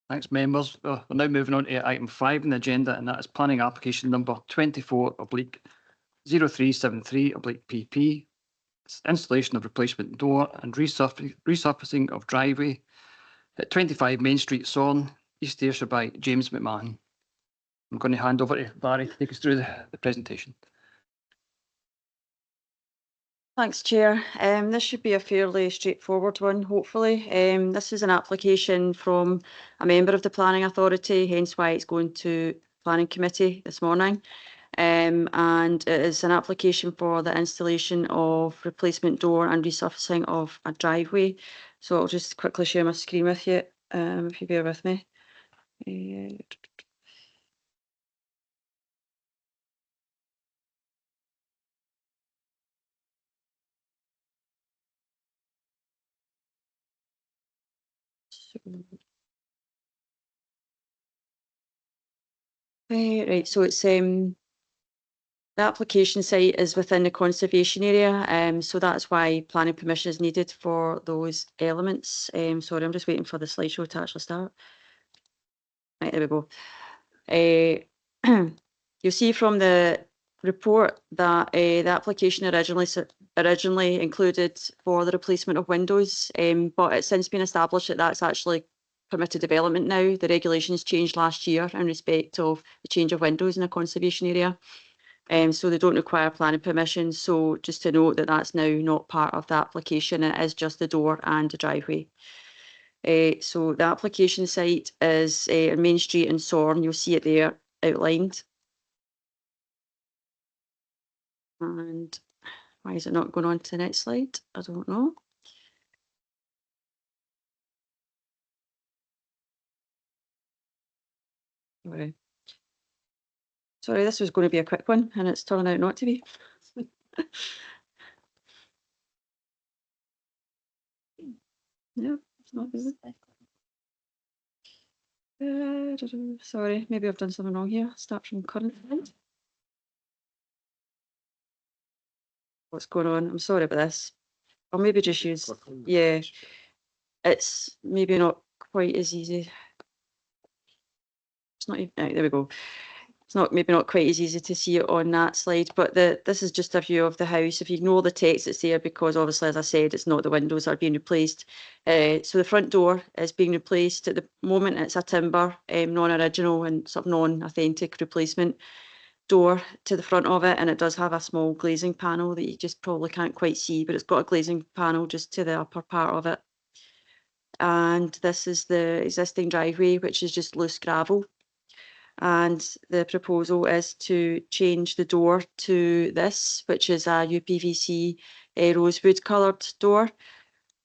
Thanks, members. We're now moving on to item 5 on the agenda, and that is planning application number 24/0373/PP. It's installation of replacement door and resurfacing of driveway at 25 Main Street, Sorn, East Ayrshire by James McMahon. I'm going to hand over to Barry to take us through the presentation. Thanks, Chair. This should be a fairly straightforward one, hopefully. This is an application from a member of the Planning Authority, hence why it's going to Planning Committee this morning. And it is an application for the installation of replacement door and resurfacing of a driveway. So I'll just quickly share my screen with you, if you bear with me. Right, so it's the application site is within the conservation area, so that's why planning permission is needed for those elements. Sorry, I'm just waiting for the slideshow to actually start. Right, there we go. You'll see from the report that the application originally included for the replacement of windows, but it's since been established that that's actually permitted development now. The regulations changed last year in respect of the change of windows in a conservation area. So they don't require planning permission. So just to note that that's now not part of the application. It is just the door and the driveway. So the application site is Main Street in Sorn. You'll see it there outlined. And why is it not going on to the next slide? I don't know. Anyway. Sorry, this was going to be a quick one and it's turning out not to be. Yeah, it's not good. Sorry, maybe I've done something wrong here. Start from current slide. What's going on? I'm sorry about this. Or maybe just use, yeah, it's maybe not quite as easy. It's not even, right, there we go. It's not maybe not quite as easy to see it on that slide, but this is just a view of the house. If you ignore the text that's there, because obviously, as I said, it's not the windows that are being replaced. So the front door is being replaced. At the moment, it's a timber, non-original and sort of non-authentic replacement door to the front of it, and it does have a small glazing panel that you just probably can't quite see, but it's got a glazing panel just to the upper part of it. And this is the existing driveway, which is just loose gravel. And the proposal is to change the door to this, which is a UPVC rosewood coloured door,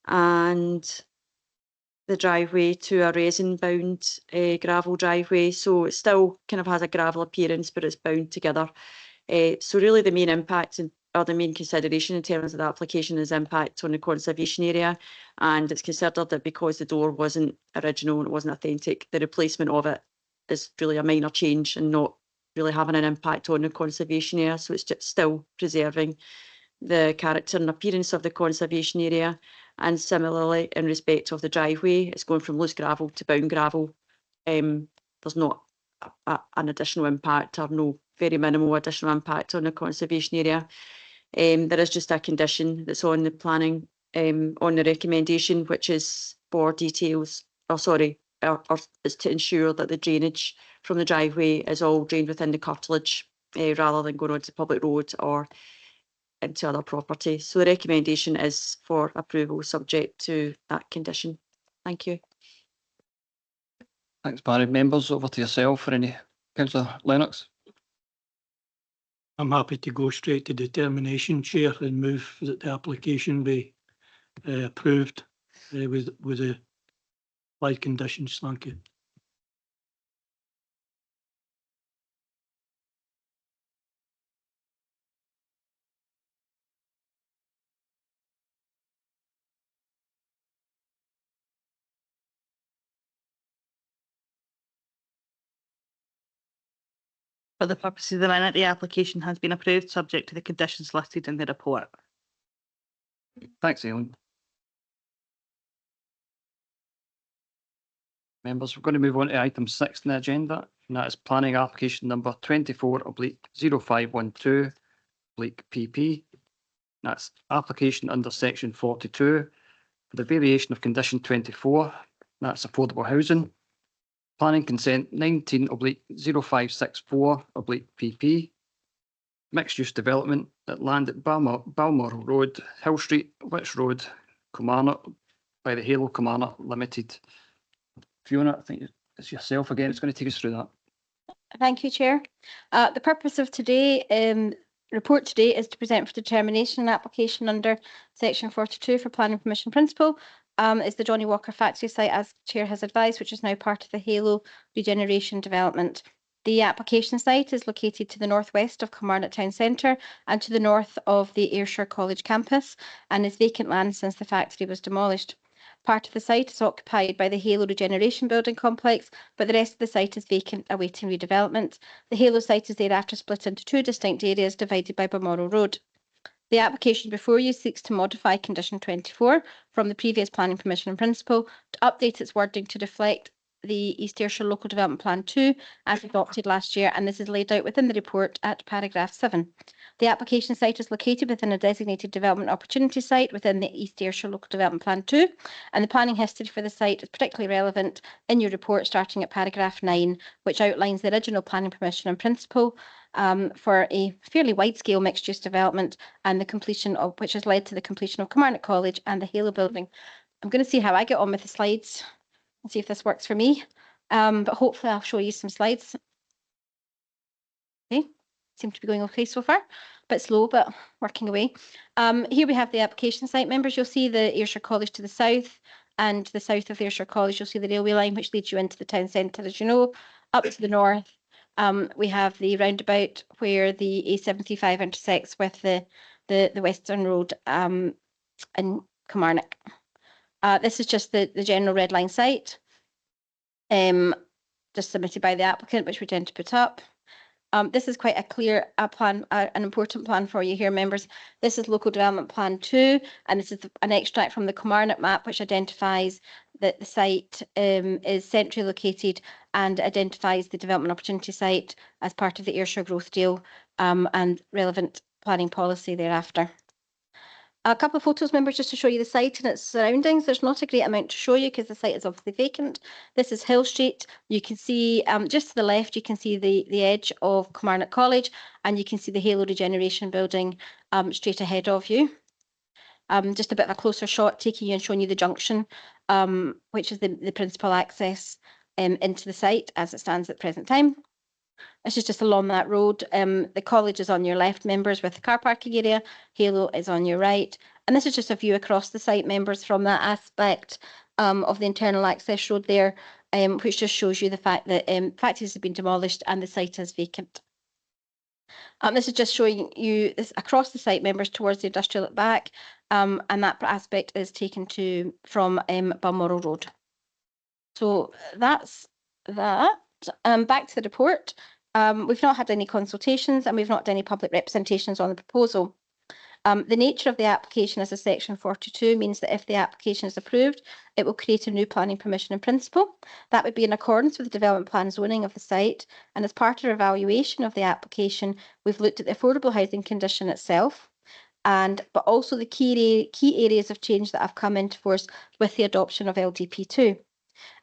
and the driveway to a resin bound gravel driveway. So it still kind of has a gravel appearance, but it's bound together. So really the main impact or the main consideration in terms of the application is impact on the conservation area. And it's considered that because the door wasn't original and it wasn't authentic, the replacement of it is really a minor change and not really having an impact on the conservation area. So it's just still preserving the character and appearance of the conservation area. And similarly, in respect of the driveway, it's going from loose gravel to bound gravel. There's not an additional impact or no very minimal additional impact on the conservation area. There is just a condition that's on the planning, on the recommendation, which is for details, or is to ensure that the drainage from the driveway is all drained within the curtilage, rather than going onto the public road or into other property. So the recommendation is for approval subject to that condition. Thank you. Thanks, Barry. Members, over to yourself for any. Councillor Lennox. I'm happy to go straight to determination, Chair, and move that the application be approved with the applied conditions. Thank you. For the purposes of the minute, the application has been approved subject to the conditions listed in the report. Thanks, Aileen. Members, we're going to move on to item 6 in the agenda, and that is planning application number 24/0512/PP. That's application under section 42 for the variation of condition 24, that's affordable housing. Planning consent 19/0564/PP. Mixed use development at land at Balmoral Road, Hill Street, Witch Road, Kilmarnock, by the Halo Kilmarnock Limited. Fiona, I think it's yourself again. It's going to take us through that. Thank you, Chair. The purpose of today report today is to present for determination an application under section 42 for planning permission principle. Is the Johnny Walker factory site, as Chair has advised, which is now part of the Halo regeneration development. The application site is located to the northwest of Kilmarnock Town Centre and to the north of the Ayrshire College campus, and is vacant land since the factory was demolished. Part of the site is occupied by the Halo regeneration building complex, but the rest of the site is vacant, awaiting redevelopment. The Halo site is thereafter split into 2 distinct areas divided by Balmoral Road. The application before you seeks to modify condition 24 from the previous planning permission in principle to update its wording to reflect the East Ayrshire Local Development Plan 2 as adopted last year, and this is laid out within the report at paragraph 7. The application site is located within a designated development opportunity site within the East Ayrshire Local Development Plan 2, and the planning history for the site is particularly relevant in your report starting at paragraph 9, which outlines the original planning permission in principle for a fairly wide-scale mixed-use development, and the completion of which has led to the completion of Kilmarnock College and the Halo building. I'm going to see how I get on with the slides and see if this works for me, but hopefully I'll show you some slides. Okay, seem to be going okay so far. Bit slow, but working away. Here we have the application site. Members, you'll see the Ayrshire College to the south, and to the south of Ayrshire College you'll see the railway line which leads you into the town centre, as you know. Up to the north we have the roundabout where the A735 intersects with the Western Road in Kilmarnock. This is just the general red line site, just submitted by the applicant, which we tend to put up. This is quite a clear plan, an important plan for you here, members. This is Local Development Plan 2, and this is an extract from the Kilmarnock map, which identifies that the site is centrally located and identifies the development opportunity site as part of the Ayrshire Growth Deal and relevant planning policy thereafter. A couple of photos, members, just to show you the site and its surroundings. There's not a great amount to show you because the site is obviously vacant. This is Hill Street. You can see just to the left, you can see the edge of Kilmarnock College, and you can see the Halo regeneration building straight ahead of you. Just a bit of a closer shot taking you and showing you the junction, which is the principal access into the site as it stands at the present time. This is just along that road. The college is on your left, members, with the car parking area. Halo is on your right. And this is just a view across the site, members, from that aspect of the internal access road there, which just shows you the fact that factories have been demolished and the site is vacant. This is just showing you this across the site, members, towards the industrial at back, and that aspect is taken from Balmoral Road. So that's that. Back to the report. We've not had any consultations and we've not done any public representations on the proposal. The nature of the application as a section 42 means that if the application is approved, it will create a new planning permission in principle. That would be in accordance with the development plan zoning of the site. And as part of our evaluation of the application, we've looked at the affordable housing condition itself, but also the key areas of change that have come into force with the adoption of LDP2.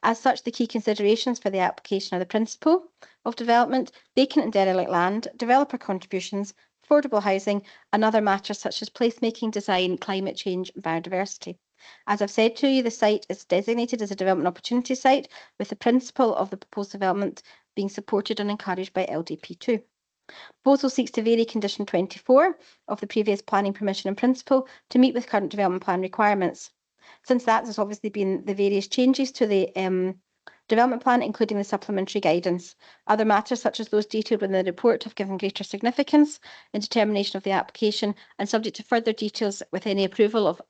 As such, the key considerations for the application are the principle of development, vacant and derelict land, developer contributions, affordable housing, and other matters such as placemaking, design, climate change, and biodiversity. As I've said to you, the site is designated as a development opportunity site, with the principle of the proposed development being supported and encouraged by LDP2. Proposal seeks to vary condition 24 of the previous planning permission in principle to meet with current development plan requirements. Since that, there's obviously been the various changes to the development plan, including the supplementary guidance. Other matters, such as those detailed within the report, have given greater significance in determination of the application, and subject to further details with any approval of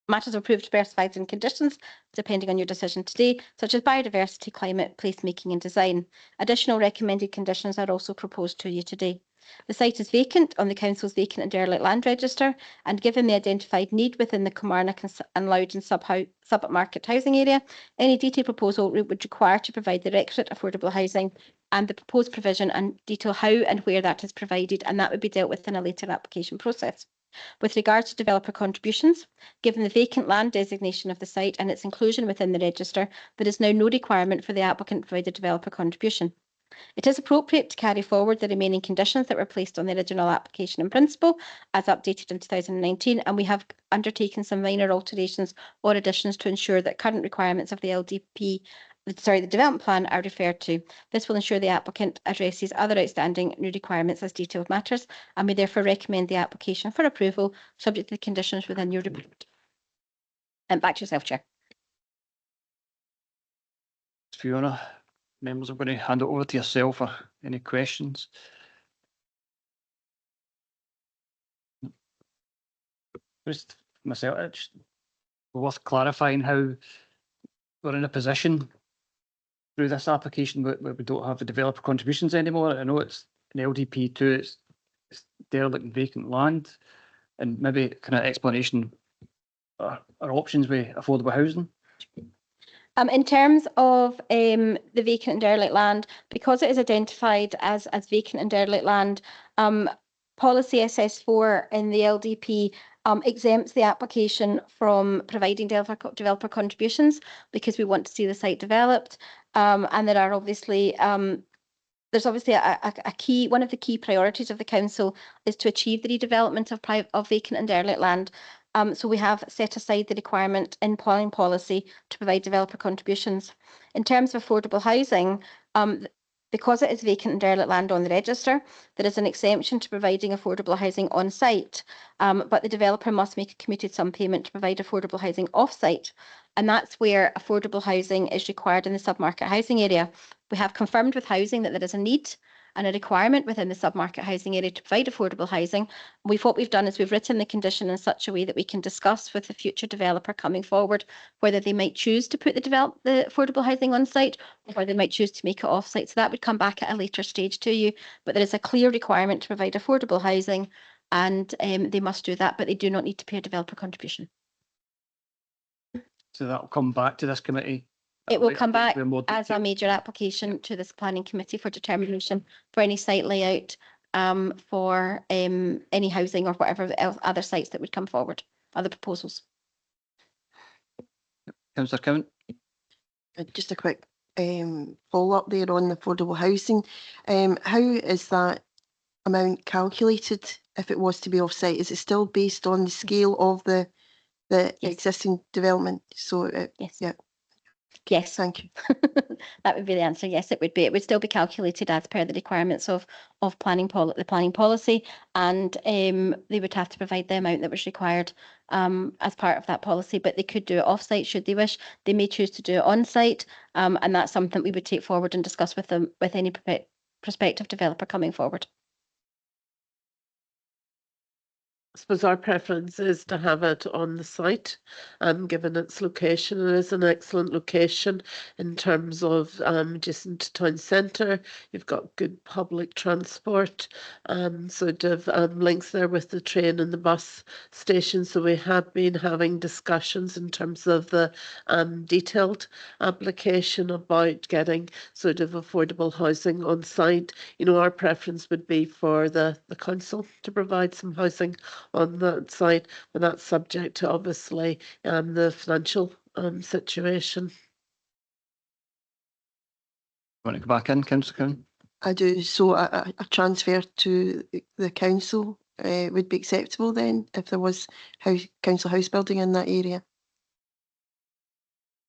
matters approved, specified in conditions, depending on your decision today, such as biodiversity, climate, placemaking and design. Additional recommended conditions are also proposed to you today. The site is vacant on the Council's vacant and derelict land register, and given the identified need within the Kilmarnock and Loudon sub-market housing area, any detailed proposal would require to provide the requisite affordable housing and the proposed provision and detail how and where that is provided, and that would be dealt with in a later application process. With regard to developer contributions, given the vacant land designation of the site and its inclusion within the register, there is now no requirement for the applicant to provide a developer contribution. It is appropriate to carry forward the remaining conditions that were placed on the original application in principle as updated in 2019, and we have undertaken some minor alterations or additions to ensure that current requirements of the the development plan are referred to. This will ensure the applicant addresses other outstanding new requirements as detailed matters, and we therefore recommend the application for approval subject to the conditions within your report. And back to yourself, Chair. Fiona, members, I'm going to hand it over to yourself for any questions. Just myself, it's worth clarifying how we're in a position through this application where we don't have the developer contributions anymore. I know it's an LDP2, it's derelict and vacant land, and maybe kind of explanation our options with affordable housing. In terms of the vacant and derelict land, because it is identified as vacant and derelict land, policy SS4 in the LDP exempts the application from providing developer contributions because we want to see the site developed. And there are obviously there's obviously a key, one of the key priorities of the council is to achieve the redevelopment of vacant and derelict land. So we have set aside the requirement in planning policy to provide developer contributions. In terms of affordable housing, because it is vacant and derelict land on the register, there is an exemption to providing affordable housing on site, but the developer must make a committed sum payment to provide affordable housing off site. And that's where affordable housing is required in the submarket housing area. We have confirmed with housing that there is a need and a requirement within the submarket housing area to provide affordable housing. What we've done is we've written the condition in such a way that we can discuss with the future developer coming forward whether they might choose to put the affordable housing on site or they might choose to make it off site. So that would come back at a later stage to you, but there is a clear requirement to provide affordable housing, and they must do that, but they do not need to pay a developer contribution. So that'll come back to this committee. It will come back with more as a detail. major application to this planning committee for determination for any site layout for any housing or whatever else, other sites that would come forward, other proposals. Councillor Cowan. Just a quick follow-up there on affordable housing. How is that amount calculated if it was to be off-site? Is it still based on the scale of the Yes. existing development? So Yes. yeah. Yes. Thank you. That would be the answer. Yes, it would be. It would still be calculated as per the requirements of the planning policy, and they would have to provide the amount that was required as part of that policy. But they could do it off-site should they wish. They may choose to do it on-site, and that's something we would take forward and discuss with them with any prospective developer coming forward. I suppose our preference is to have it on the site, given its location. It is an excellent location in terms of adjacent to town centre. You've got good public transport, sort of links there with the train and the bus station. So we have been having discussions in terms of the detailed application about getting sort of affordable housing on site. You know, our preference would be for the council to provide some housing on that site, but that's subject to obviously the financial situation. Want to go back in, Councillor Cowan? I do. So a transfer to the council would be acceptable then if there was council house building in that area?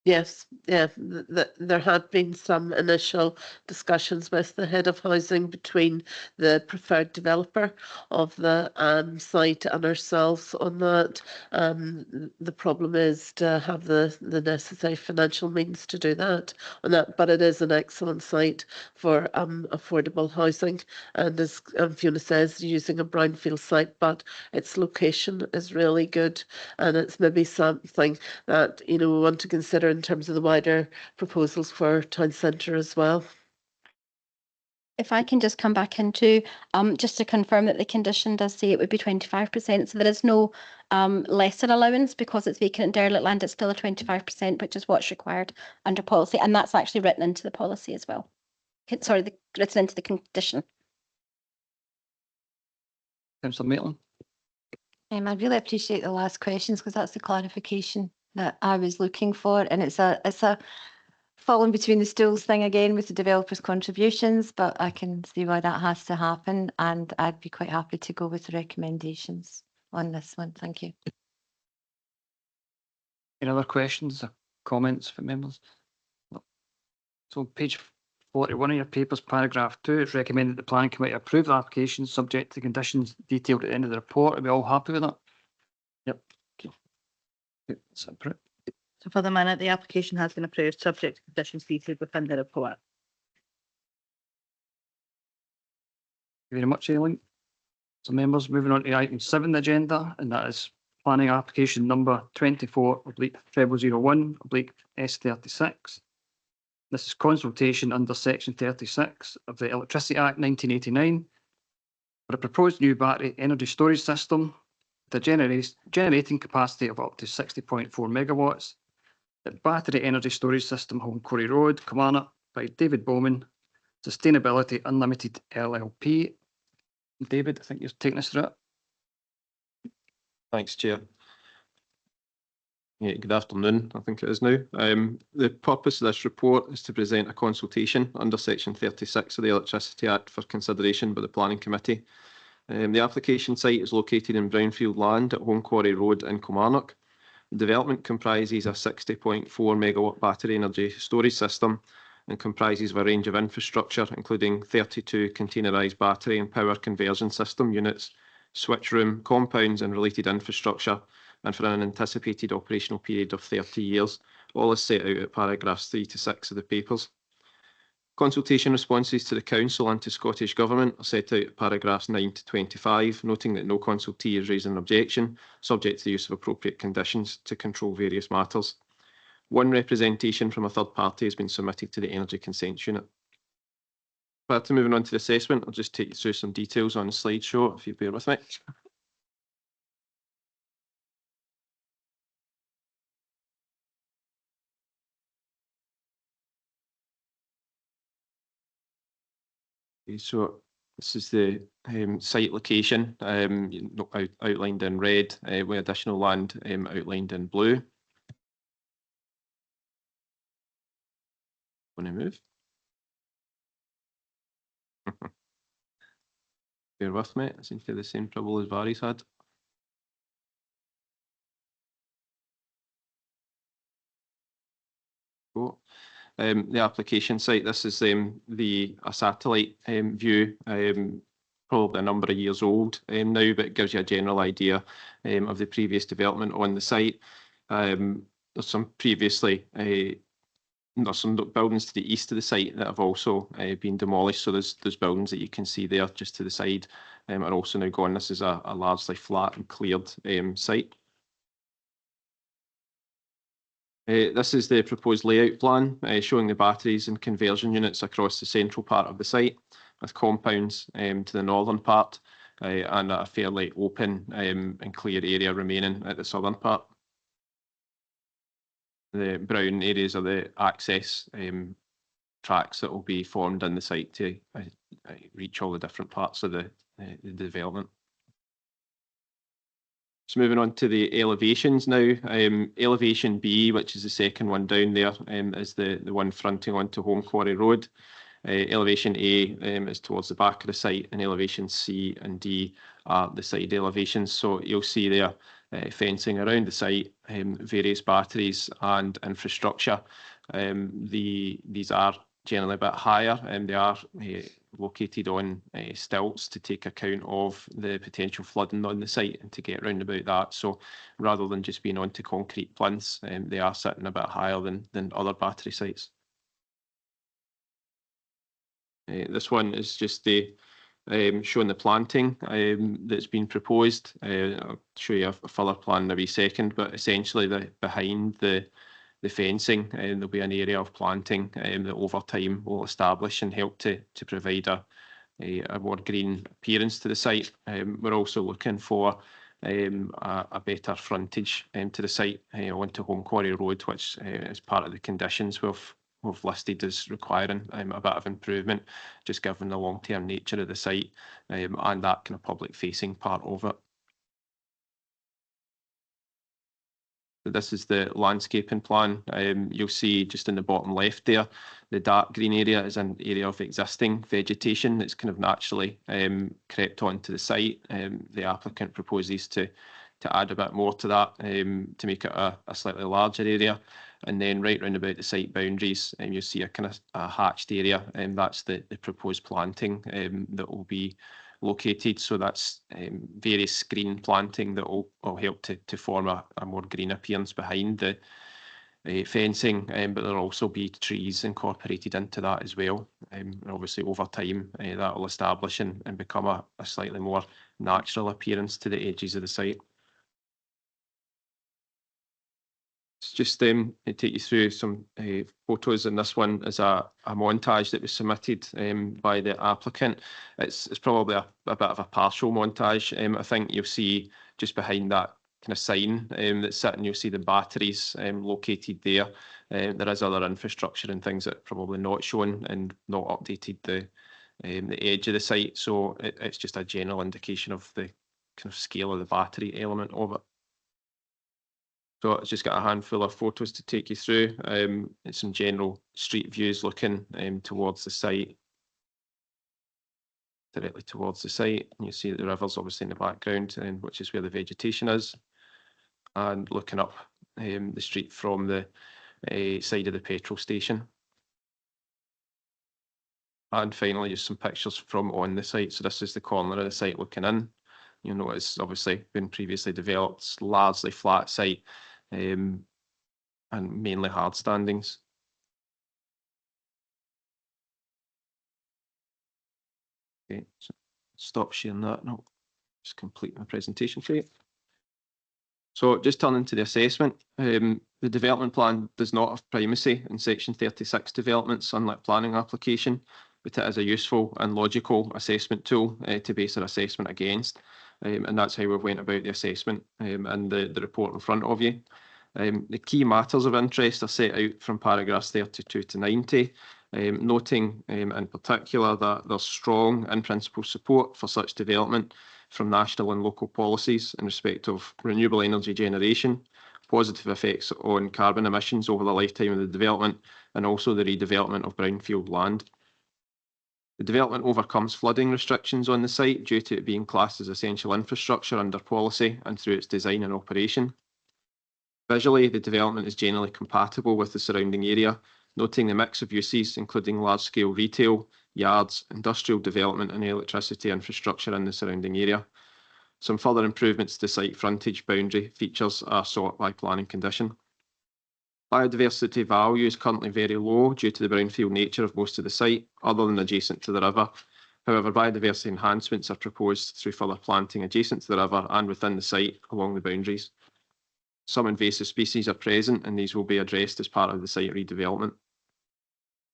Yes, yeah, there had been some initial discussions with the head of housing between the preferred developer of the site and ourselves on that. The problem is to have the necessary financial means to do that on that, but it is an excellent site for affordable housing, and as Fiona says, using a brownfield site, but its location is really good, and it's maybe something that, you know, we want to consider in terms of the wider proposals for town centre as well. if I can just come back into, just to confirm that the condition does say it would be 25%, so there is no lesser allowance because it's vacant and derelict land, it's still a 25%, which is what's required under policy, and that's actually written into the policy as well. Sorry, written into the condition. Councillor Maitland. I really appreciate the last questions because that's the clarification that I was looking for, and it's a falling between the stools thing again with the developers' contributions, but I can see why that has to happen, and I'd be quite happy to go with the recommendations on this one. Thank you. Any other questions or comments from members? No. So page 41 of your papers, paragraph 2, it's recommended the planning committee approve the application subject to the conditions detailed at the end of the report. Are we all happy with that? Yep. Okay. That's approved. So for the minute, the application has been approved, subject to conditions detailed within the report. Thank you very much, Aileen. So members, moving on to item 7 on the agenda, and that is planning application number 24/01/S36. This is consultation under section 36 of the Electricity Act 1989 for a proposed new battery energy storage system with a generating capacity of up to 60.4 megawatts at Battery Energy Storage System, Home Quarry Road, Kilmarnock, by David Bowman, Sustainability Unlimited LLP. David, I think you're taking us through it. Thanks, Chair. Yeah, good afternoon, I think it is now. The purpose of this report is to present a consultation under section 36 of the Electricity Act for consideration by the Planning Committee. The application site is located in brownfield land at Home Quarry Road in Kilmarnock. The development comprises a 60.4 megawatt battery energy storage system and comprises of a range of infrastructure, including 32 containerised battery and power conversion system units, switch room, compounds and related infrastructure, and for an anticipated operational period of 30 years, all is set out at paragraphs 3 to 6 of the papers. Consultation responses to the Council and to Scottish Government are set out at paragraphs 9 to 25, noting that no consultee has raised an objection, subject to the use of appropriate conditions to control various matters. One representation from a third party has been submitted to the Energy Consents Unit. Prior to moving on to the assessment, I'll just take you through some details on the slideshow, if you bear with me. Okay, so this is the site location outlined in red, with additional land outlined in blue. Want to move? Bear with me, I seem to have the same trouble as Barry's had. Cool. The application site, this is a satellite view, probably a number of years old now, but it gives you a general idea of the previous development on the site. There's some previously there's some buildings to the east of the site that have also been demolished. So there's buildings that you can see there just to the side are also now gone. This is a largely flat and cleared site. This is the proposed layout plan showing the batteries and conversion units across the central part of the site, with compounds to the northern part and a fairly open and clear area remaining at the southern part. The brown areas are the access tracks that will be formed in the site to reach all the different parts of the development. So moving on to the elevations now. Elevation B, which is the second one down there, is the one fronting onto Home Quarry Road. Elevation A is towards the back of the site, and elevation C and D are the side elevations. So you'll see there fencing around the site, various batteries and infrastructure. These are generally a bit higher, and they are located on stilts to take account of the potential flooding on the site and to get round about that. So rather than just being onto concrete plinths, they are sitting a bit higher than other battery sites. This one is just showing the planting that's been proposed. I'll show you a further plan in a wee second, but essentially behind the the fencing, there'll be an area of planting that over time will establish and help to provide a more green appearance to the site. We're also looking for a better frontage to the site onto Home Quarry Road, which is part of the conditions we've listed as requiring a bit of improvement, just given the long-term nature of the site and that kind of public-facing part of it. So this is the landscaping plan. You'll see just in the bottom left there, the dark green area is an area of existing vegetation that's kind of naturally crept onto the site. The applicant proposes to add a bit more to that to make it a slightly larger area. And then right round about the site boundaries, you'll see a kind of a hatched area, and that's the proposed planting that will be located. So that's various screen planting that will help to form a more green appearance behind the fencing, but there'll also be trees incorporated into that as well. And obviously over time that will establish and become a slightly more natural appearance to the edges of the site. Just take you through some photos, and this one is a montage that was submitted by the applicant. It's probably a bit of a partial montage. I think you'll see just behind that kind of sign that's sitting, you'll see the batteries located there. There is other infrastructure and things that are probably not shown and not updated the edge of the site. So it's just a general indication of the kind of scale of the battery element of it. So it's just got a handful of photos to take you through. It's some general street views looking towards the site, directly towards the site. And you see that the river's obviously in the background, which is where the vegetation is. And looking up the street from the side of the petrol station. And finally, just some pictures from on the site. So this is the corner of the site looking in. You'll notice it's obviously been previously developed, it's largely flat site. And mainly hard standings. Okay, so stop sharing that now. Just complete my presentation for you. So just turning to the assessment, the development plan does not have primacy in section 36 developments, unlike planning application, but it is a useful and logical assessment tool to base our assessment against. And that's how we've went about the assessment and the report in front of you. The key matters of interest are set out from paragraphs 32 to 90, noting in particular that there's strong in principle support for such development from national and local policies in respect of renewable energy generation, positive effects on carbon emissions over the lifetime of the development, and also the redevelopment of brownfield land. The development overcomes flooding restrictions on the site due to it being classed as essential infrastructure under policy and through its design and operation. Visually, the development is generally compatible with the surrounding area, noting the mix of uses, including large-scale retail, yards, industrial development and electricity infrastructure in the surrounding area. Some further improvements to site frontage boundary features are sought by planning condition. Biodiversity value is currently very low due to the brownfield nature of most of the site, other than adjacent to the river. However, biodiversity enhancements are proposed through further planting adjacent to the river and within the site along the boundaries. Some invasive species are present, and these will be addressed as part of the site redevelopment.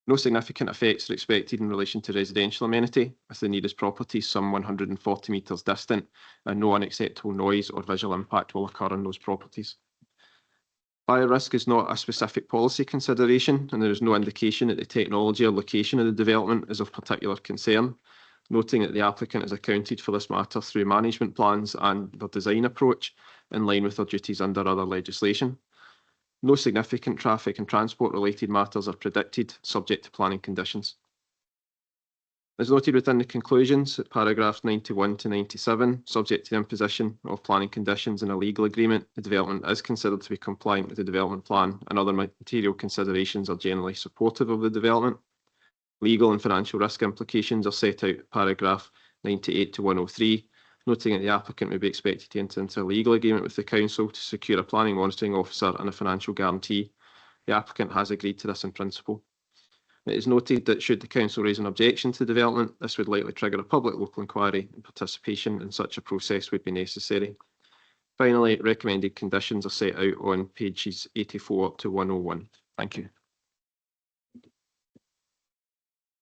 No significant effects are expected in relation to residential amenity, with the nearest properties some 140 metres distant, and no unacceptable noise or visual impact will occur on those properties. Fire risk is not a specific policy consideration, and there is no indication that the technology or location of the development is of particular concern, noting that the applicant has accounted for this matter through management plans and their design approach, in line with their duties under other legislation. No significant traffic and transport related matters are predicted, subject to planning conditions. As noted within the conclusions at paragraphs 91 to 97, subject to the imposition of planning conditions in a legal agreement, the development is considered to be compliant with the development plan, and other material considerations are generally supportive of the development. Legal and financial risk implications are set out at paragraph 98 to 103, noting that the applicant may be expected to enter into a legal agreement with the council to secure a planning monitoring officer and a financial guarantee. The applicant has agreed to this in principle. It is noted that should the council raise an objection to the development, this would likely trigger a public local inquiry, and participation in such a process would be necessary. Finally, recommended conditions are set out on pages 84 to 101. Thank you.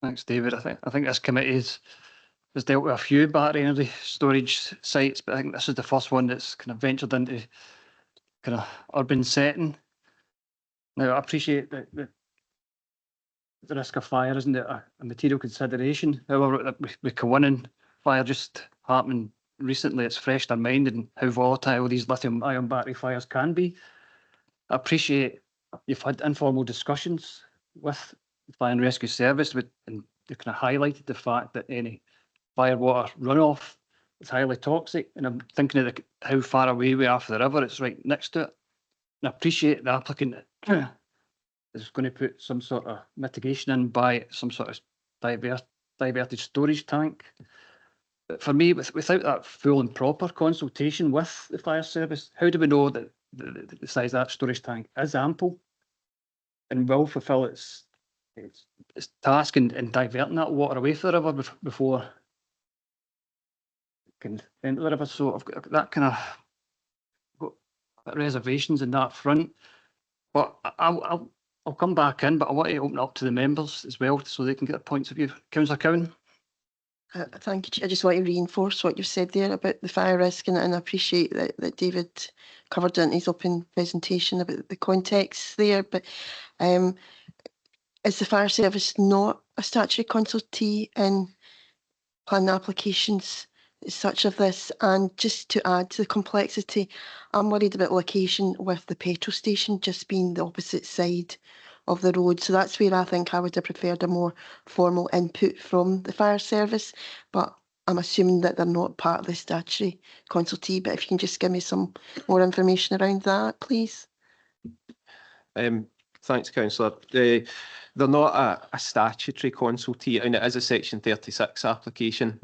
Thanks, David. I think this committee has dealt with a few battery energy storage sites, but I think this is the first one that's kind of ventured into kind of urban setting. Now, I appreciate that the risk of fire isn't a material consideration. However, with Cowannon fire just happening recently, it's fresh in our mind and how volatile these lithium-ion battery fires can be. I appreciate you've had informal discussions with the Fire and Rescue Service, and they kind of highlighted the fact that any firewater runoff is highly toxic. And I'm thinking of how far away we are from the river. It's right next to it. And I appreciate the applicant is going to put some sort of mitigation in by some sort of diverted storage tank. But for me, without that full and proper consultation with the fire service, how do we know that the size of that storage tank is ample and will fulfil its task in diverting that water away from the river before it can enter the river? So I've got that kind of got reservations in that front. But I'll come back in, but I want to open up to the members as well so they can get their points of view. Councillor Cowan. Thank you. I just want to reinforce what you've said there about the fire risk, and I appreciate that David covered in his open presentation about the context there. But is the fire service not a statutory consultee in planning applications such of this? And just to add to the complexity, I'm worried about location with the petrol station just being the opposite side of the road. So that's where I think I would have preferred a more formal input from the fire service, but I'm assuming that they're not part of the statutory consultee. But if you can just give me some more information around that, please. Thanks, Councillor. They're not a statutory consultee, and it is a Section 36 application.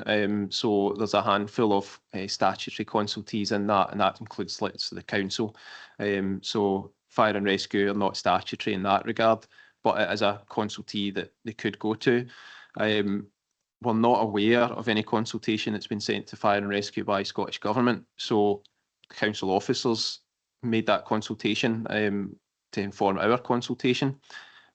So there's a handful of statutory consultees in that, and that includes the council. So Fire and Rescue are not statutory in that regard, but it is a consultee that they could go to. We're not aware of any consultation that's been sent to Fire and Rescue by Scottish Government. So council officers made that consultation to inform our consultation.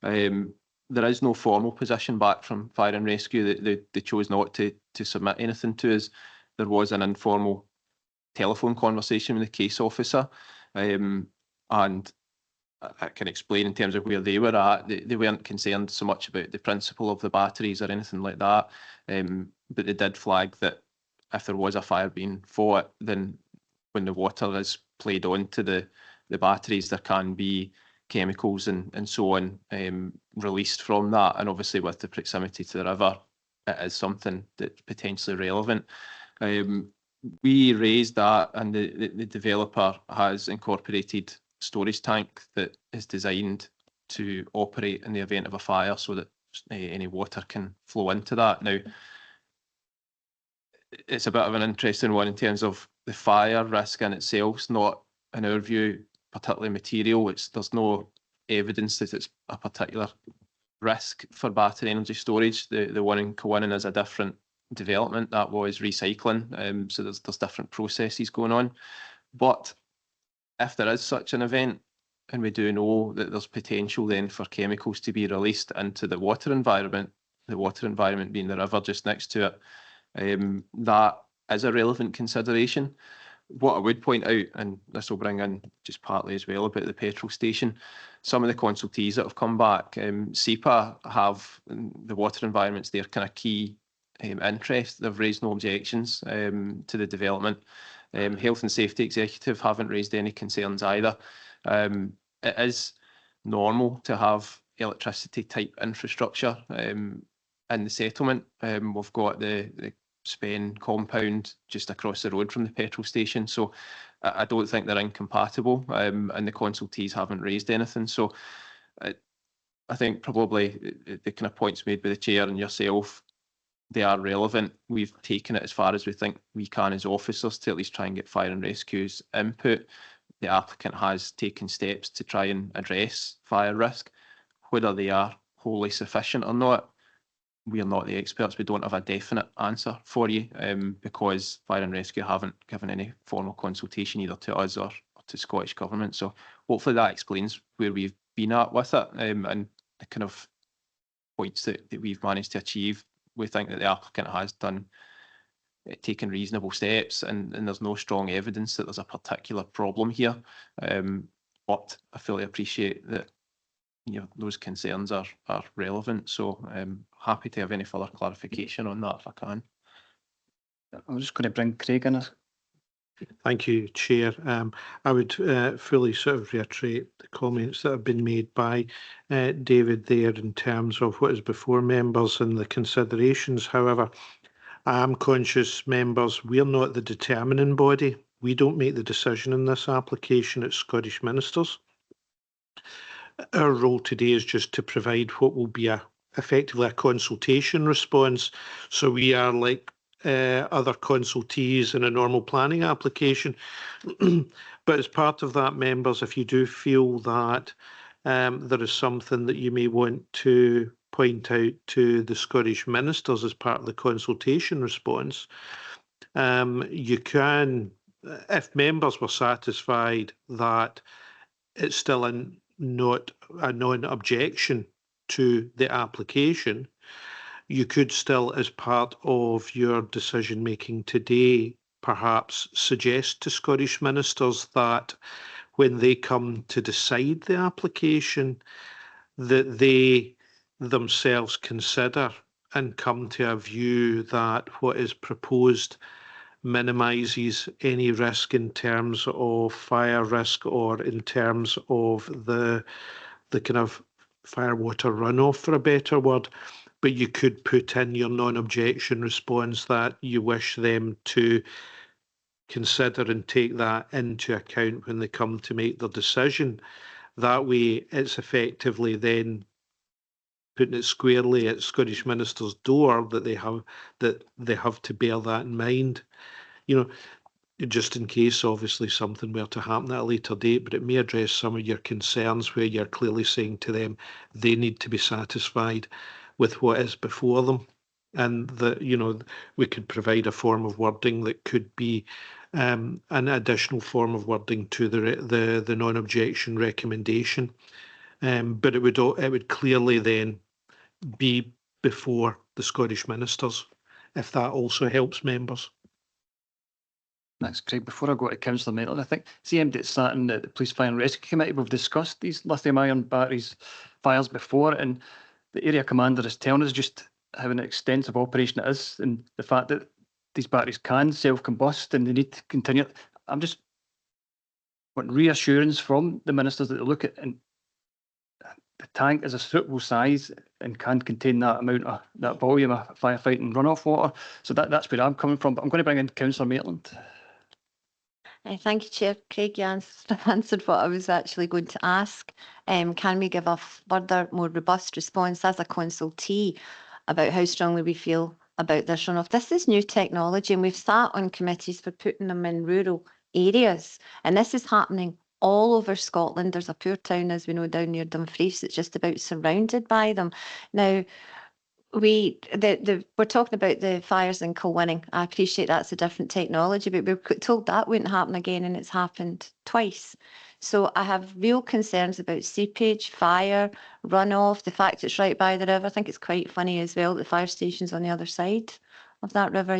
There is no formal position back from Fire and Rescue. They chose not to submit anything to us. There was an informal telephone conversation with the case officer, and I can explain in terms of where they were at. They weren't concerned so much about the principle of the batteries or anything like that, but they did flag that if there was a fire being fought, then when the water is played onto the batteries, there can be chemicals and so on released from that. And obviously with the proximity to the river, it is something that's potentially relevant. We raised that, and the developer has incorporated storage tank that is designed to operate in the event of a fire so that any water can flow into that. Now, it's a bit of an interesting one in terms of the fire risk in itself. It's not, in our view, particularly material. There's no evidence that it's a particular risk for battery energy storage. The one in Cowannon is a different development. That was recycling, so there's different processes going on. But if there is such an event, and we do know that there's potential then for chemicals to be released into the water environment being the river just next to it, that is a relevant consideration. What I would point out, and this will bring in just partly as well about the petrol station, some of the consultees that have come back, SEPA have the water environments their kind of key interest. They've raised no objections to the development. Health and Safety Executive haven't raised any concerns either. It is normal to have electricity type infrastructure in the settlement. We've got the Spen compound just across the road from the petrol station, so I don't think they're incompatible, and the consultees haven't raised anything. So I think probably the kind of points made by the chair and yourself, they are relevant. We've taken it as far as we think we can as officers to at least try and get Fire and Rescue's input. The applicant has taken steps to try and address fire risk. Whether they are wholly sufficient or not, we're not the experts. We don't have a definite answer for you because Fire and Rescue haven't given any formal consultation either to us or to Scottish Government. So hopefully that explains where we've been at with it and the kind of points that we've managed to achieve. We think that the applicant has taken reasonable steps and there's no strong evidence that there's a particular problem here. But I fully appreciate that those concerns are relevant. So I'm happy to have any further clarification on that if I can. I'm just going to bring Craig in. Thank you, Chair. I would fully sort of reiterate the comments that have been made by David there in terms of what is before members and the considerations. However, I am conscious, members, we're not the determining body. We don't make the decision in this application. It's Scottish Ministers. Our role today is just to provide what will be effectively a consultation response. So we are like other consultees in a normal planning application. But as part of that, members, if you do feel that there is something that you may want to point out to the Scottish Ministers as part of the consultation response, you can, if members were satisfied that it's still not a non-objection to the application, you could still, as part of your decision making today, perhaps suggest to Scottish Ministers that when they come to decide the application, that they themselves consider and come to a view that what is proposed minimises any risk in terms of fire risk or in terms of the kind of fire water runoff, for a better word. But you could put in your non-objection response that you wish them to consider and take that into account when they come to make their decision. That way, it's effectively then putting it squarely at Scottish Minister's door that they have to bear that in mind. Just in case, obviously, something were to happen at a later date, but it may address some of your concerns where you're clearly saying to them they need to be satisfied with what is before them, and that we could provide a form of wording that could be an additional form of wording to the non-objection recommendation, but it would clearly then be before the Scottish Ministers, if that also helps members. Thanks, Craig. Before I go to Councillor Maitland, I think CM that sat in the Police Fire and Rescue Committee, we've discussed these lithium-ion batteries fires before, and the area commander is telling us just how an extensive operation it is, and the fact that these batteries can self-combust and they need to continue. I'm just wanting reassurance from the ministers that they look at, and the tank is a suitable size and can contain that amount of that volume of firefighting runoff water. So that's where I'm coming from. But I'm going to bring in Councillor Maitland. Thank you, Chair. Craig, you answered what I was actually going to ask. Can we give a further, more robust response as a consultee about how strongly we feel about this runoff? This is new technology, and we've sat on committees for putting them in rural areas, and this is happening all over Scotland. There's a poor town, as we know, down near Dumfries that's just about surrounded by them. Now, we're talking about the fires in Kilwinning. I appreciate that's a different technology, but we were told that wouldn't happen again, and it's happened twice. So I have real concerns about seepage, fire, runoff, the fact it's right by the river. I think it's quite funny as well, the fire station's on the other side of that river,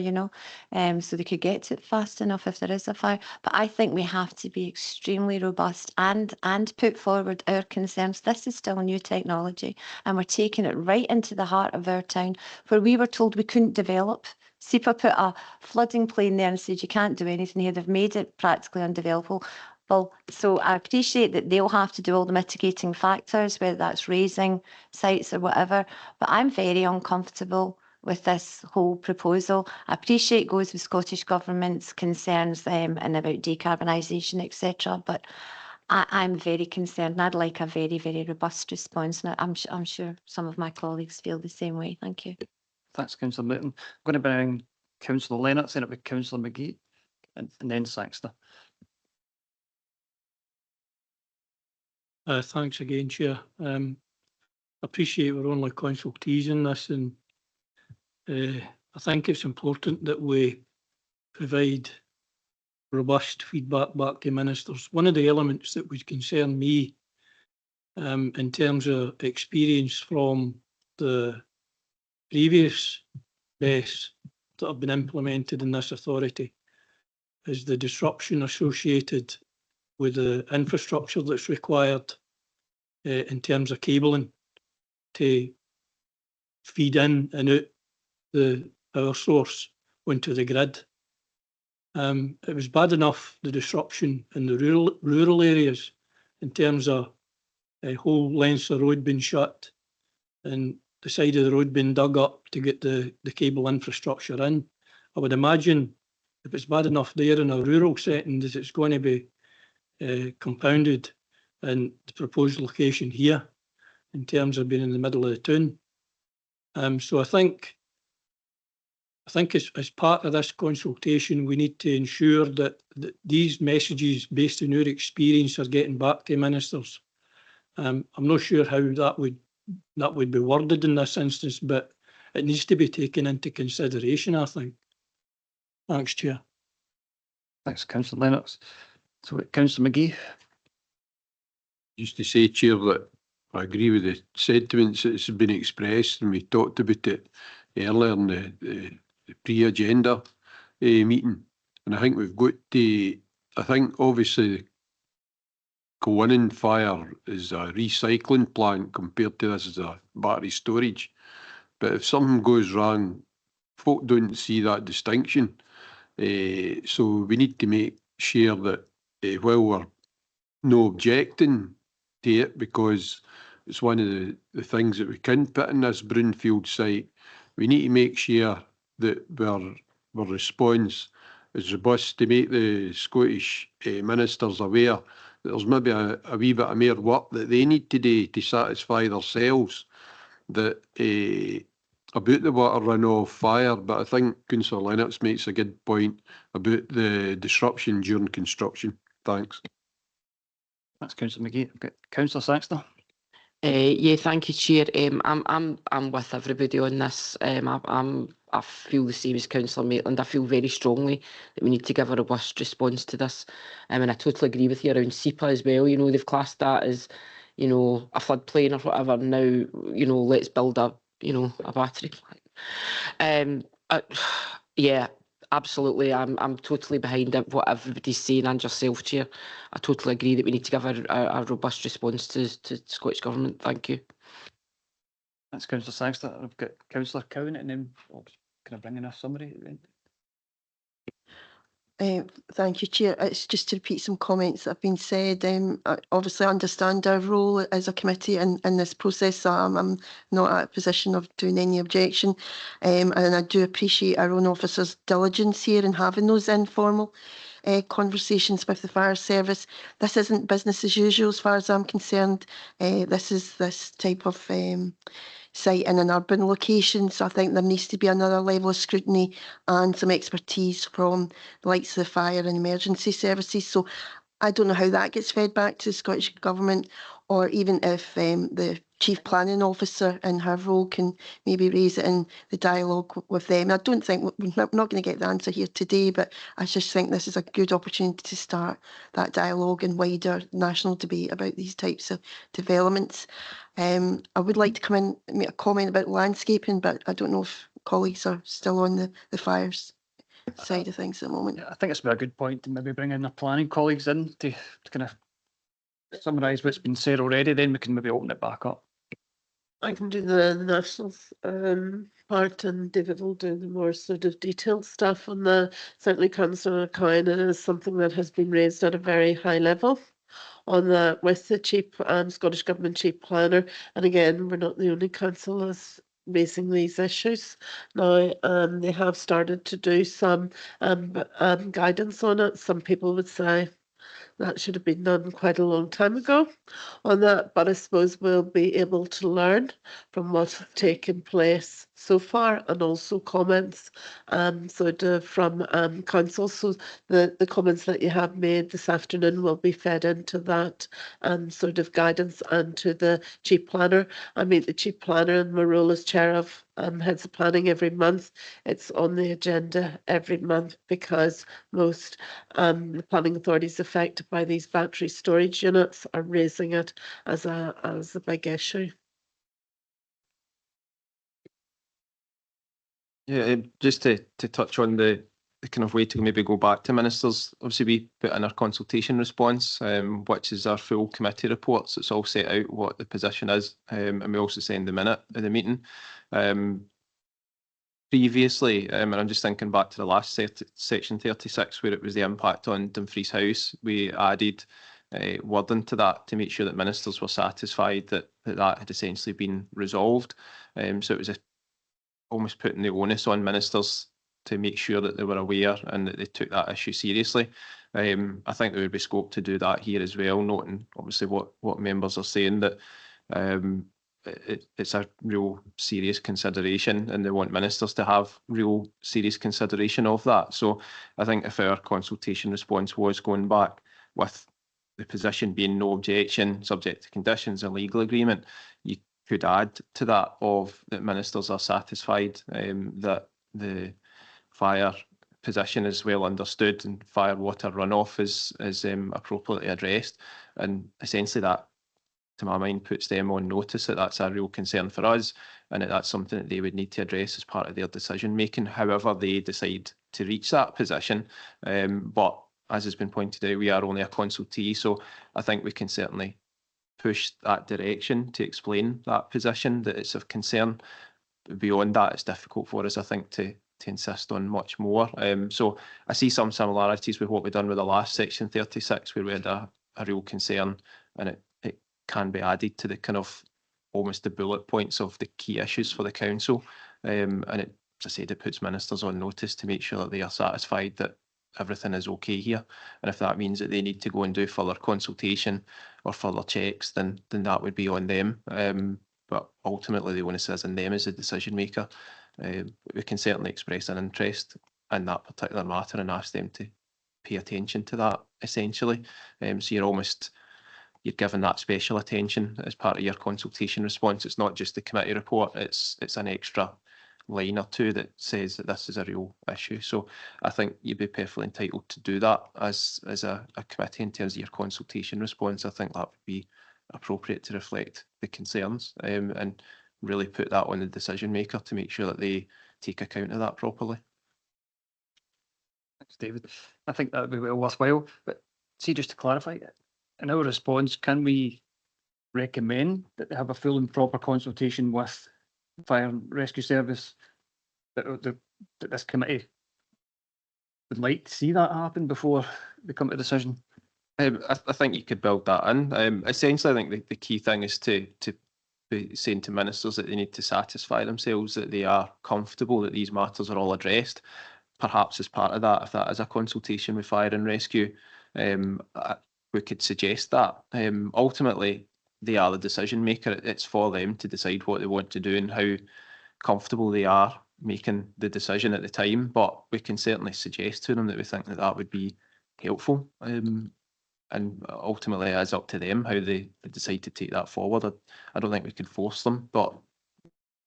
so they could get to it fast enough if there is a fire. But I think we have to be extremely robust and put forward our concerns. This is still new technology, and we're taking it right into the heart of our town, where we were told we couldn't develop. SEPA put a flooding plain there and said you can't do anything here. They've made it practically undevelopable. Well, so I appreciate that they'll have to do all the mitigating factors, whether that's raising sites or whatever, but I'm very uncomfortable with this whole proposal. I appreciate it goes with Scottish Government's concerns and about decarbonisation, etc. But I'm very concerned, and I'd like a very, very robust response. And I'm sure some of my colleagues feel the same way. Thank you. Thanks, Councillor Maitland. I'm going to bring Councillor Lennox in, it with Councillor McGee, and then Saxter. Thanks again, Chair. Appreciate we're only consultees in this, and I think it's important that we provide robust feedback back to ministers. One of the elements that would concern me in terms of experience from the previous BES that have been implemented in this authority is the disruption associated with the infrastructure that's required in terms of cabling to feed in and out the power source onto the grid. It was bad enough, the disruption in the rural areas in terms of whole lengths of road being shut and the side of the road being dug up to get the cable infrastructure in. I would imagine if it's bad enough there in a rural setting that it's going to be compounded in the proposed location here in terms of being in the middle of the town. So I think as part of this consultation, we need to ensure that these messages based on our experience are getting back to ministers. I'm not sure how that would be worded in this instance, but it needs to be taken into consideration, I think. Thanks, Chair. Thanks, Councillor Lennox. So, Councillor McGee. Just to say, Chair, that I agree with the sentiments that's been expressed, and we talked about it earlier in the pre-agenda meeting. And I think we've got to, I think obviously Coinning Fire is a recycling plant compared to this as a battery storage. But if something goes wrong, folk don't see that distinction. So we need to make sure that while we're no objecting to it, because it's one of the things that we can put in this brownfield site, we need to make sure that our response is robust to make the Scottish ministers aware that there's maybe a wee bit of more work that they need to do to satisfy themselves that about the water runoff fire. But I think Councillor Lennox makes a good point about the disruption during construction. Thanks. That's Councillor McGee. Okay. Councillor Saxton. Yeah, thank you, Chair. I'm with everybody on this. I feel the same as Councillor Maitland. I feel very strongly that we need to give a robust response to this. And I totally agree with you around SEPA as well. You know, they've classed that as, you know, a floodplain or whatever. Now, you know, let's build a battery plant. Yeah, absolutely. I'm totally behind what everybody's saying and yourself, Chair. I totally agree that we need to give a robust response to Scottish Government. Thank you. That's Councillor Saxton. I've got Councillor Cowan, and then can I bring in a summary? Thank you, Chair. It's just to repeat some comments that have been said. I obviously understand our role as a committee in this process, so I'm not at a position of doing any objection. And I do appreciate our own officers' diligence here in having those informal conversations with the fire service. This isn't business as usual as far as I'm concerned. This is this type of site in an urban location, so I think there needs to be another level of scrutiny and some expertise from the likes of the fire and emergency services. So I don't know how that gets fed back to the Scottish Government, or even if the Chief Planning Officer in her role can maybe raise it in the dialogue with them. I don't think we're not going to get the answer here today, but I just think this is a good opportunity to start that dialogue and wider national debate about these types of developments. I would like to come in and make a comment about landscaping, but I don't know if colleagues are still on the fires side of things at the moment. Yeah, I think it's been a good point to maybe bring in the planning colleagues in to kind of summarise what's been said already. Then we can maybe open it back up. I can do the national part, and David will do the more sort of detailed stuff on the, certainly Councillor Cowan. It is something that has been raised at a very high level on the with the Chief Scottish Government Chief Planner. And again, we're not the only council that's raising these issues. Now, they have started to do some guidance on it. Some people would say that should have been done quite a long time ago on that, but I suppose we'll be able to learn from what's taken place so far, and also comments from council. So the comments that you have made this afternoon will be fed into that sort of guidance and to the chief planner. I meet the chief planner and my role as chair of heads of planning every month. It's on the agenda every month because most the planning authorities affected by these battery storage units are raising it as a big issue. Yeah, just to touch on the kind of way to maybe go back to ministers. Obviously, we put in our consultation response, which is our full committee reports. It's all set out what the position is, and we also send the minute of the meeting. Previously, and I'm just thinking back to the last section 36, where it was the impact on Dumfries House, we added wording to that to make sure that ministers were satisfied that that had essentially been resolved. So it was almost putting the onus on ministers to make sure that they were aware and that they took that issue seriously. I think there would be scope to do that here as well, noting obviously what members are saying, that it's a real serious consideration and they want ministers to have real serious consideration of that. So I think if our consultation response was going back with the position being no objection, subject to conditions, a legal agreement, you could add to that of that ministers are satisfied that the fire position is well understood and fire water runoff is appropriately addressed, and essentially that, to my mind, puts them on notice that that's a real concern for us and that that's something that they would need to address as part of their decision making, however they decide to reach that position. But as has been pointed out, we are only a consultee, so I think we can certainly push that direction to explain that position, that it's of concern. Beyond that, it's difficult for us, I think, to insist on much more. So I see some similarities with what we've done with the last section 36, where we had a real concern, and it can be added to the kind of almost the bullet points of the key issues for the council. And it, as I said, it puts ministers on notice to make sure that they are satisfied that everything is okay here. And if that means that they need to go and do further consultation or further checks, then that would be on them. But ultimately the onus is on them as a decision maker. We can certainly express an interest in that particular matter and ask them to pay attention to that, essentially. So you're given that special attention as part of your consultation response. It's not just the committee report, it's an extra line or two that says that this is a real issue. So I think you'd be perfectly entitled to do that as a committee in terms of your consultation response. I think that would be appropriate to reflect the concerns and really put that on the decision maker to make sure that they take account of that properly. Thanks, David. I think that would be well worthwhile. But see, just to clarify, in our response, can we recommend that they have a full and proper consultation with Fire and Rescue Service, that this committee would like to see that happen before they come to a decision? I think you could build that in. Essentially, I think the key thing is to be saying to ministers that they need to satisfy themselves that they are comfortable that these matters are all addressed. Perhaps as part of that, if that is a consultation with Fire and Rescue, we could suggest that. Ultimately, they are the decision maker. It's for them to decide what they want to do and how comfortable they are making the decision at the time. But we can certainly suggest to them that we think that that would be helpful. And ultimately, it's up to them how they decide to take that forward. I don't think we could force them, but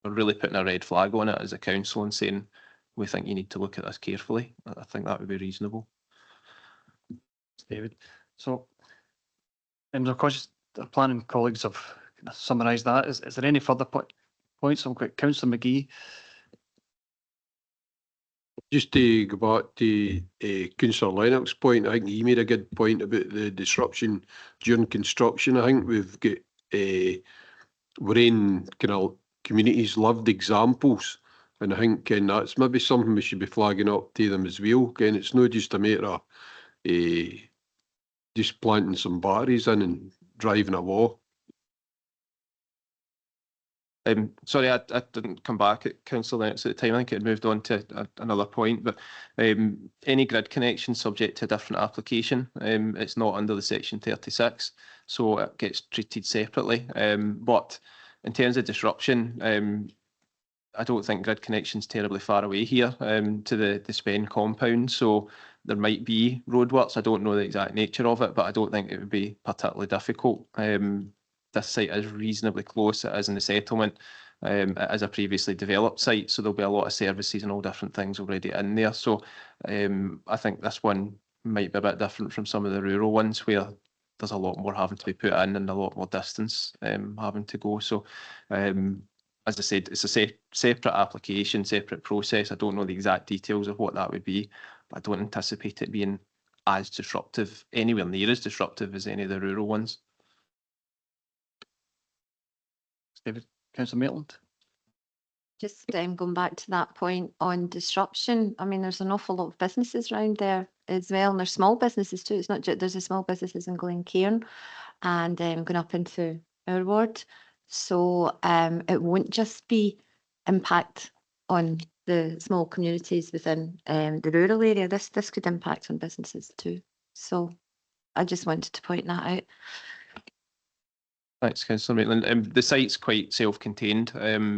we're really putting a red flag on it as a council and saying, we think you need to look at this carefully. I think that would be reasonable. David. So, of course, the planning colleagues have summarised that. Is there any further points? I've got Councillor McGee. Just to go back to Councillor Lennox's point, I think he made a good point about the disruption during construction. I think we've got we're in kind of communities loved examples, and I think that's maybe something we should be flagging up to them as well. Again, it's not just a matter of just planting some batteries in and driving a wall. Sorry, I didn't come back at council minutes at the time. I think it had moved on to another point, but any grid connection subject to a different application, it's not under the section 36, so it gets treated separately. But in terms of disruption, I don't think grid connection's terribly far away here to the Spen compound, so there might be roadworks. I don't know the exact nature of it, but I don't think it would be particularly difficult. This site is reasonably close. It is in the settlement. It is a previously developed site, so there'll be a lot of services and all different things already in there. So I think this one might be a bit different from some of the rural ones where there's a lot more having to be put in and a lot more distance having to go. So as I said, it's a separate application, separate process. I don't know the exact details of what that would be, but I don't anticipate it being as disruptive, anywhere near as disruptive as any of the rural ones. David, Councillor Maitland. Just going back to that point on disruption, I mean, there's an awful lot of businesses around there as well, and there's small businesses too. It's not just, there's a small businesses in Glencairn and going up into our ward. So it won't just be impact on the small communities within the rural area. This could impact on businesses too. So I just wanted to point that out. Thanks, Councillor Maitland. The site's quite self-contained.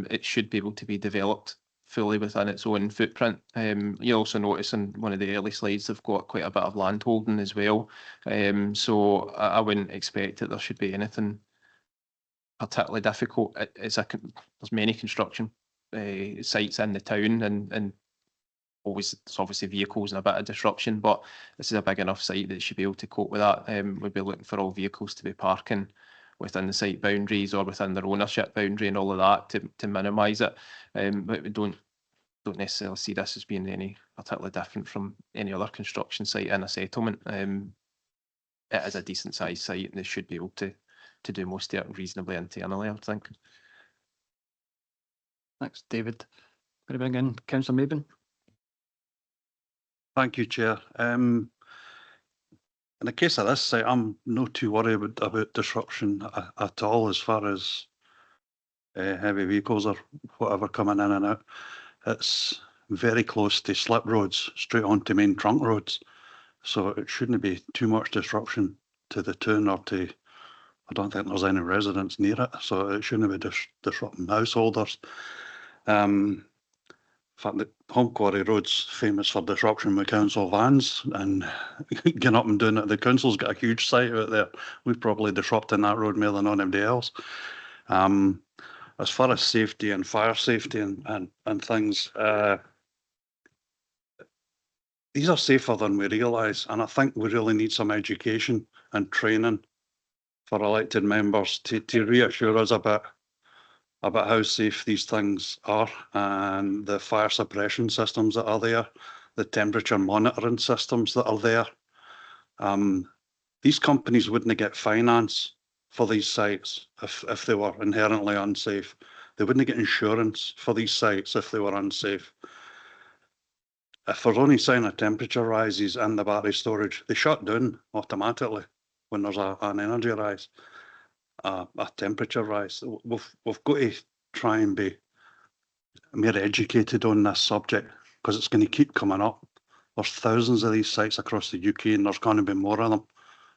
It should be able to be developed fully within its own footprint. You also notice in one of the early slides they've got quite a bit of land holding as well. So I wouldn't expect that there should be anything particularly difficult. There's many construction sites in the town, and there's obviously vehicles and a bit of disruption, but this is a big enough site that it should be able to cope with that. We'd be looking for all vehicles to be parking within the site boundaries or within their ownership boundary and all of that to minimise it. But we don't necessarily see this as being any particularly different from any other construction site in a settlement. It is a decent sized site and they should be able to do most of it reasonably internally, I would think. Thanks, David. Going to bring in Councillor Mabin. Thank you, Chair. In the case of this site, I'm not too worried about disruption at all as far as heavy vehicles or whatever coming in and out. It's very close to slip roads, straight onto main trunk roads. So it shouldn't be too much disruption to the town or to, I don't think there's any residents near it. So it shouldn't be disrupting householders. In fact, the Home Quarry Road's famous for disruption with council vans and getting up and doing it. The council's got a huge site out there. We've probably disrupted that road more than anybody else. As far as safety and fire safety and things, these are safer than we realise, and I think we really need some education and training for elected members to reassure us about how safe these things are and the fire suppression systems that are there, the temperature monitoring systems that are there. These companies wouldn't get finance for these sites if they were inherently unsafe. They wouldn't get insurance for these sites if they were unsafe. If there's only sign of temperature rises in the battery storage, they shut down automatically when there's an energy rise. A temperature rise. We've got to try and be more educated on this subject because it's going to keep coming up. There's thousands of these sites across the UK and there's going to be more of them.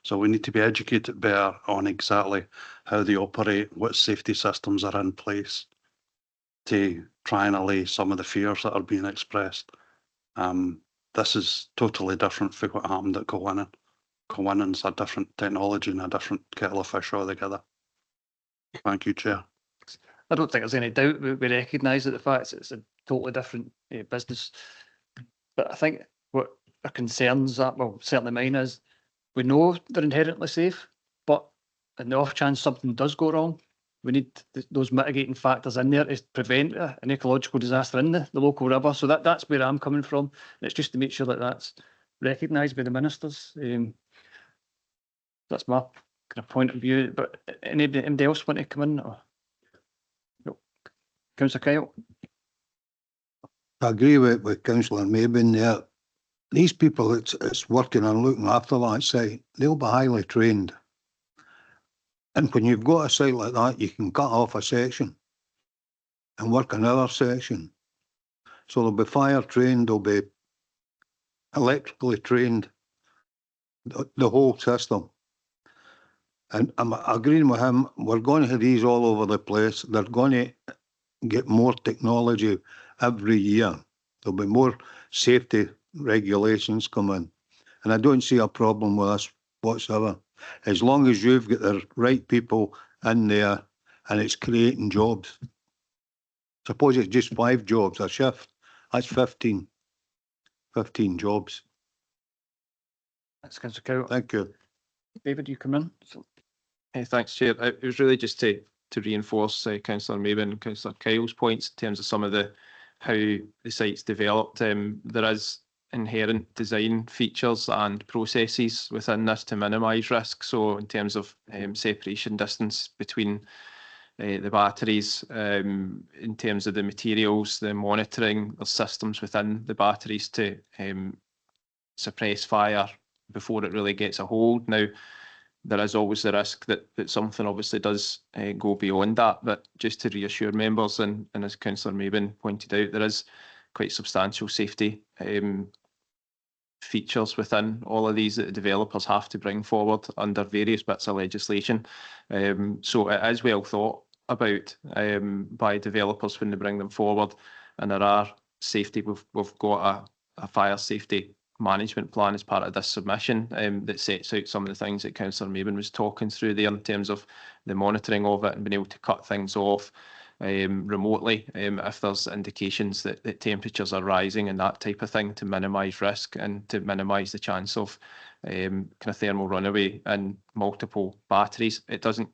So we need to be educated better on exactly how they operate, what safety systems are in place to try and allay some of the fears that are being expressed. This is totally different from what happened at Colwynnon. Colwinnon's a different technology and a different kettle of fish altogether. Thank you, Chair. I don't think there's any doubt we recognise that the fact it's a totally different business. But I think what our concerns are, well, certainly mine is, we know they're inherently safe, but in the off chance something does go wrong, we need those mitigating factors in there to prevent an ecological disaster in the local river. So that's where I'm coming from. And it's just to make sure that that's recognised by the ministers. That's my kind of point of view. But anybody else want to come in? Or? No. Councillor Kyle. I agree with Councillor Mabin there. These people that's working and looking after that site, they'll be highly trained. And when you've got a site like that, you can cut off a section and work another section. So they'll be fire trained, they'll be electrically trained, the whole system. And I'm agreeing with him, we're going to have these all over the place. They're going to get more technology every year. There'll be more safety regulations come in. And I don't see a problem with this whatsoever. As long as you've got the right people in there and it's creating jobs. Suppose it's just 5 jobs a shift, that's 15 jobs. Thanks, Councillor Cowell. Thank you. David, you come in. Thanks, Chair. It was really just to reinforce Councillor Maben and Councillor Kyle's points in terms of some of how the site's developed. There is inherent design features and processes within this to minimise risk. So in terms of separation distance between the batteries, in terms of the materials, the monitoring, the systems within the batteries to suppress fire before it really gets a hold. Now, there is always the risk that something obviously does go beyond that, but just to reassure members, and as Councillor Maben pointed out, there is quite substantial safety features within all of these that the developers have to bring forward under various bits of legislation. So it is well thought about by developers when they bring them forward, and there are safety. We've got a fire safety management plan as part of this submission that sets out some of the things that Councillor Maben was talking through there in terms of the monitoring of it and being able to cut things off remotely if there's indications that temperatures are rising and that type of thing, to minimise risk and to minimise the chance of kind of thermal runaway and multiple batteries. It doesn't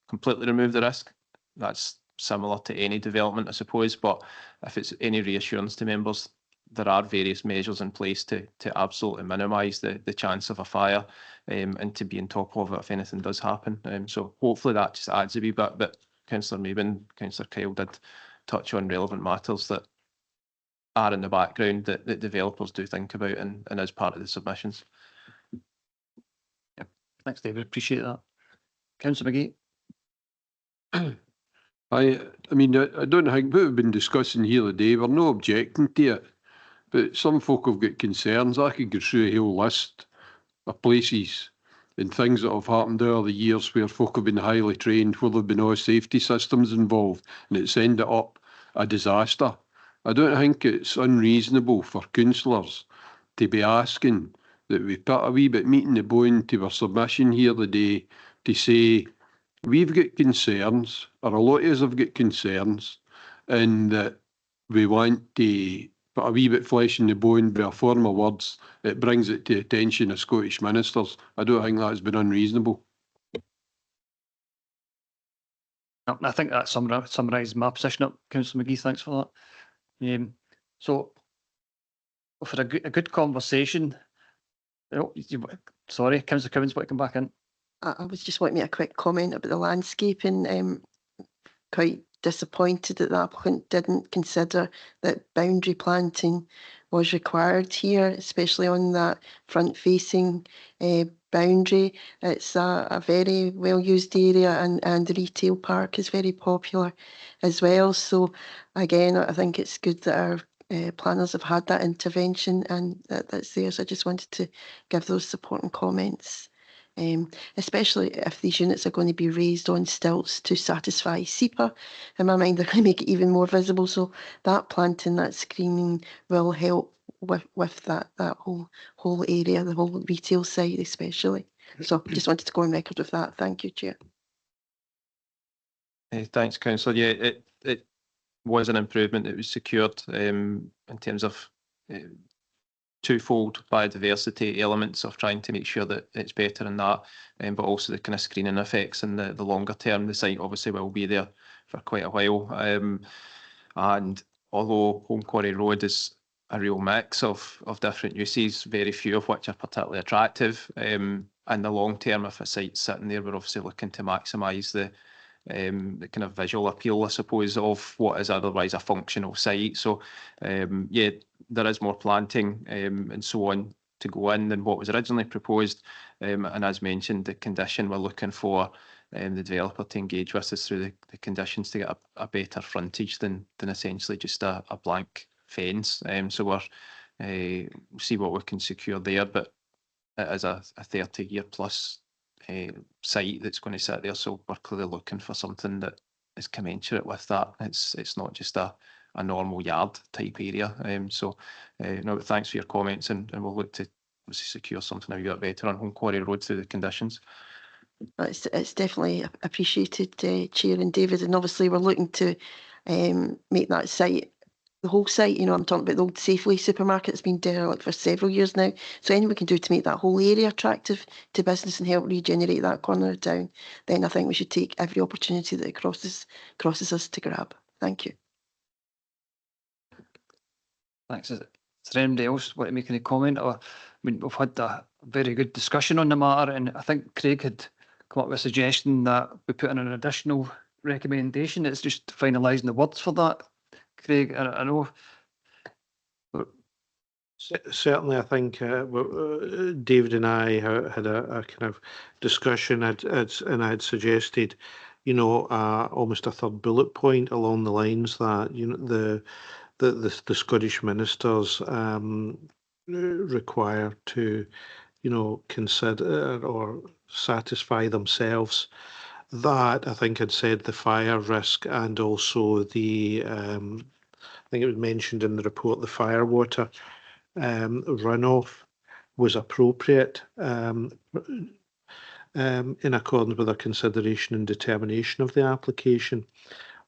completely remove the risk. That's similar to any development, I suppose, but if it's any reassurance to members, there are various measures in place to absolutely minimise the chance of a fire and to be on top of it if anything does happen. So hopefully that just adds a wee bit, but Councillor Maben, Councillor Kyle did touch on relevant matters that are in the background that developers do think about and as part of the submissions. Yeah. Thanks, David. Appreciate that. Councillor McGee. I mean, I don't think what we've been discussing here today, we're no objecting to it, but some folk have got concerns. I could go through a whole list of places and things that have happened over the years where folk have been highly trained, where there have been no safety systems involved, and it's ended up a disaster. I don't think it's unreasonable for councillors to be asking that we put a wee bit meat in the bone to our submission here today to say we've got concerns, or a lot of us have got concerns, and that we want to put a wee bit flesh in the bone by a form of words. It brings it to the attention of Scottish ministers. I don't think that's been unreasonable. I think that summarises my position up, Councillor McGee. Thanks for that. So we've had a good conversation. Oh, sorry, Councillor Cowens, want to come back in? I was just wanting to make a quick comment about the landscaping. Quite disappointed that the applicant didn't consider that boundary planting was required here, especially on that front-facing boundary. It's a very well-used area, and the retail park is very popular as well. So again, I think it's good that our planners have had that intervention and that's there. So I just wanted to give those supporting comments. Especially if these units are going to be raised on stilts to satisfy SEPA. In my mind, they're going to make it even more visible. So that planting, that screening will help with that whole area, the whole retail side especially. So just wanted to go on record with that. Thank you, Chair. Thanks, Councillor. Yeah, it was an improvement that was secured in terms of twofold biodiversity elements of trying to make sure that it's better in that, but also the kind of screening effects in the longer term. The site obviously will be there for quite a while. And although Home Quarry Road is a real mix of different uses, very few of which are particularly attractive. In the long term, if a site's sitting there, we're obviously looking to maximise the kind of visual appeal, I suppose, of what is otherwise a functional site. So yeah, there is more planting and so on to go in than what was originally proposed. And as mentioned, the condition we're looking for the developer to engage with us through the conditions to get a better frontage than essentially just a blank fence. So we're see what we can secure there, but it is a 30-year plus site that's going to sit there. So we're clearly looking for something that is commensurate with that. It's not just a normal yard type area. No, thanks for your comments, and we'll look to secure something a bit better on Home Quarry Road through the conditions. It's definitely appreciated, Chair and David, and obviously we're looking to make that site, the whole site, you know, I'm talking about the old Safeway supermarket that's been derelict for several years now. So anything we can do to make that whole area attractive to business and help regenerate that corner of town, then I think we should take every opportunity that it crosses us to grab. Thank you. Thanks. Is there anybody else want to make any comment? I mean, we've had a very good discussion on the matter, and I think Craig had come up with a suggestion that we put in an additional recommendation. It's just finalising the words for that. Craig, I know. Certainly, I think David and I had a kind of discussion, and I had suggested, you know, almost a third bullet point along the lines that, you know, the Scottish ministers require to, you know, consider or satisfy themselves that, I think I'd said, the fire risk and also the I think it was mentioned in the report, the fire water runoff was appropriate in accordance with our consideration and determination of the application.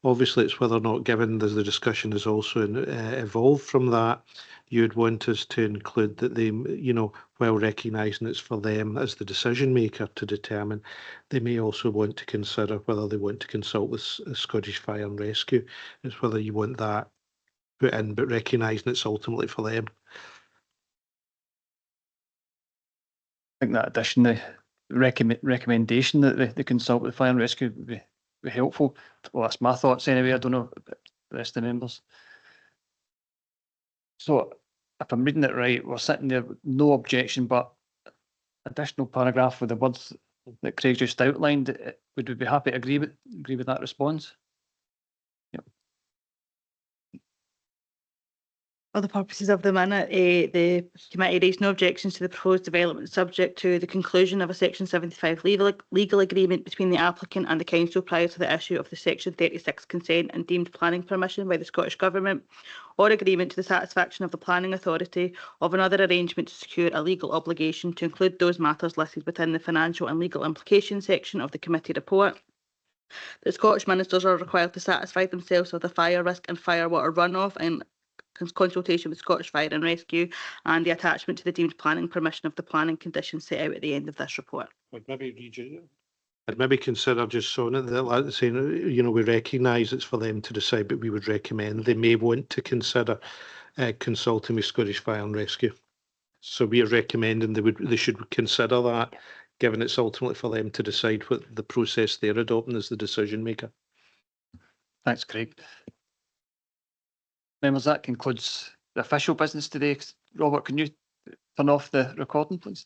Obviously, it's whether or not, given as the discussion has also evolved from that, you'd want us to include that they, you know, while recognising it's for them as the decision maker to determine, they may also want to consider whether they want to consult with Scottish Fire and Rescue. It's whether you want that put in, but recognising it's ultimately for them. I think that addition, the recommendation that they consult with Fire and Rescue would be helpful. Well, that's my thoughts anyway. I don't know about the rest of the members. So if I'm reading it right, we're sitting there with no objection, but additional paragraph with the words that Craig just outlined. Would we be happy to agree with that response? Yep. For the purposes of the minute, the committee raised no objections to the proposed development subject to the conclusion of a Section 75 legal agreement between the applicant and the council prior to the issue of the Section 36 consent and deemed planning permission by the Scottish Government, or agreement to the satisfaction of the planning authority of another arrangement to secure a legal obligation to include those matters listed within the financial and legal implications section of the committee report. The Scottish ministers are required to satisfy themselves of the fire risk and fire water runoff in consultation with Scottish Fire and Rescue, and the attachment to the deemed planning permission of the planning conditions set out at the end of this report. I'd maybe consider just showing it that, like saying, you know, we recognise it's for them to decide, but we would recommend they may want to consider consulting with Scottish Fire and Rescue. So we are recommending they should consider that, given it's ultimately for them to decide what the process they're adopting as the decision maker. Thanks, Craig. Members, that concludes the official business today. Robert, can you turn off the recording, please?